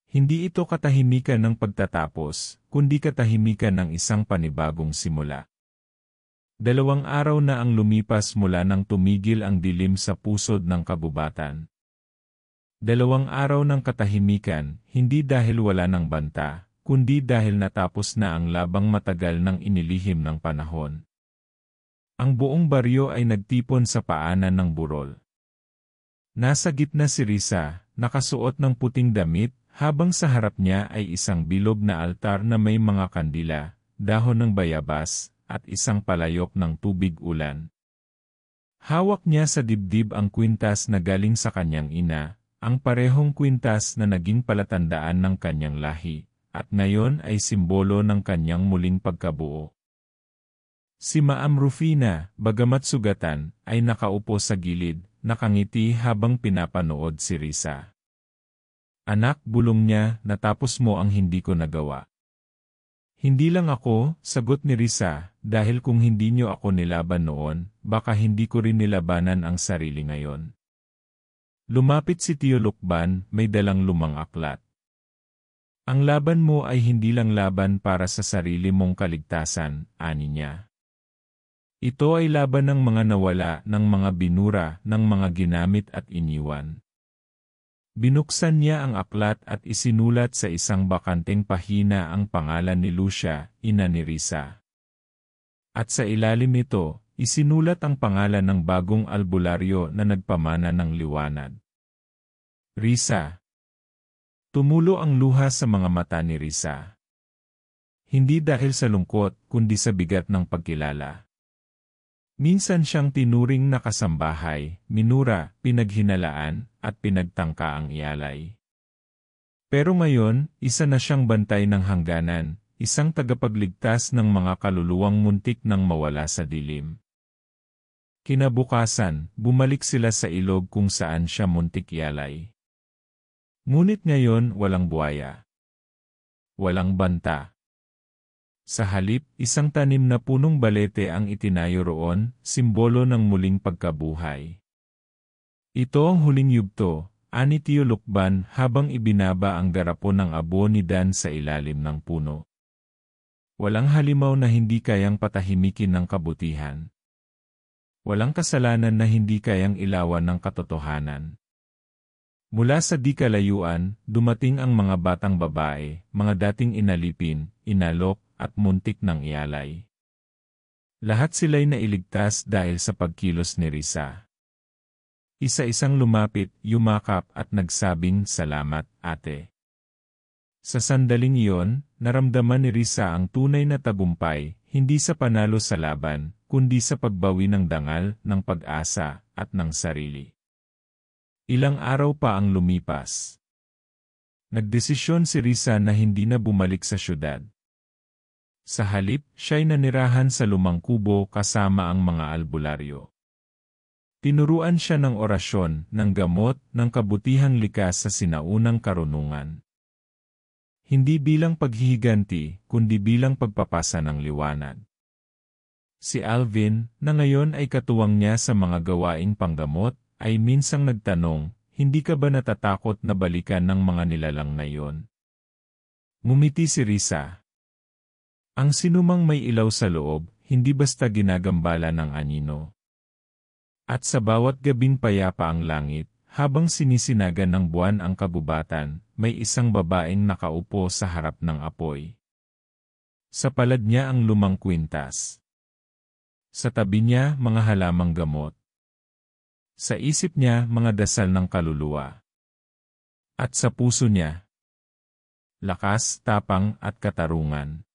Hindi ito katahimikan ng pagtatapos, kundi katahimikan ng isang panibagong simula. 2 araw na ang lumipas mula nang tumigil ang dilim sa pusod ng kabubatan. 2 araw ng katahimikan, hindi dahil wala ng banta, kundi dahil natapos na ang labang matagal nang inilihim ng panahon. Ang buong baryo ay nagtipon sa paanan ng burol. Nasa gitna si Risa, nakasuot ng puting damit, habang sa harap niya ay isang bilog na altar na may mga kandila, dahon ng bayabas, at isang palayok ng tubig ulan. Hawak niya sa dibdib ang kwintas na galing sa kanyang ina, ang parehong kwintas na naging palatandaan ng kanyang lahi, at ngayon ay simbolo ng kanyang muling pagkabuo. Si Ma'am Rufina, bagamat sugatan, ay nakaupo sa gilid, nakangiti habang pinapanood si Risa. "Anak," bulong niya, "natapos mo ang hindi ko nagawa." "Hindi lang ako," sagot ni Risa, "dahil kung hindi niyo ako nilaban noon, baka hindi ko rin nilabanan ang sarili ngayon." Lumapit si Tio Lukban, may dalang lumang aklat. "Ang laban mo ay hindi lang laban para sa sarili mong kaligtasan," ani niya. "Ito ay laban ng mga nawala, ng mga binura, ng mga ginamit at iniwan." Binuksan niya ang aklat at isinulat sa isang bakanteng pahina ang pangalan ni Lucia, ina ni Risa. At sa ilalim nito, isinulat ang pangalan ng bagong albularyo na nagpamana ng liwanag. Risa. Tumulo ang luha sa mga mata ni Risa. Hindi dahil sa lungkot, kundi sa bigat ng pagkilala. Minsan siyang tinuring na kasambahay, minura, pinaghinalaan, at pinagtangka ang ialay. Pero ngayon, isa na siyang bantay ng hangganan, isang tagapagligtas ng mga kaluluwang muntik nang mawala sa dilim. Kinabukasan, bumalik sila sa ilog kung saan siya muntik ialay. Ngunit ngayon, walang buwaya. Walang banta. Sa halip, isang tanim na punong balete ang itinayo roon, simbolo ng muling pagkabuhay. Ito ang huling yugto, ani Tio Lukban habang ibinaba ang garapon ng abo ni Dan sa ilalim ng puno. Walang halimaw na hindi kayang patahimikin ng kabutihan. Walang kasalanan na hindi kayang ilawan ng katotohanan. Mula sa di kalayuan, dumating ang mga batang babae, mga dating inalipin, inalok, at muntik ng ialay. Lahat sila'y nailigtas dahil sa pagkilos ni Risa. Isa-isang lumapit, yumakap at nagsabing, "Salamat, ate." Sa sandaling iyon, naramdaman ni Risa ang tunay na tagumpay, hindi sa panalo sa laban, kundi sa pagbawi ng dangal, ng pag-asa, at ng sarili. Ilang araw pa ang lumipas. Nagdesisyon si Risa na hindi na bumalik sa syudad. Sa halip, siya'y nanirahan sa lumang kubo kasama ang mga albularyo. Tinuruan siya ng orasyon, ng gamot, ng kabutihang likas sa sinaunang karunungan. Hindi bilang paghihiganti, kundi bilang pagpapasa ng liwanag. Si Alvin, na ngayon ay katuwang niya sa mga gawaing panggamot, ay minsang nagtanong, "Hindi ka ba natatakot na balikan ng mga nilalang na iyon?" Ngumiti si Risa. Ang sinumang may ilaw sa loob, hindi basta ginagambala ng anino. At sa bawat gabing payapa ang langit, habang sinisinagan ng buwan ang kabubatan, may isang babaeng nakaupo sa harap ng apoy. Sa palad niya ang lumang kwintas. Sa tabi niya, mga halamang gamot. Sa isip niya, mga dasal ng kaluluwa. At sa puso niya, lakas, tapang, at katarungan.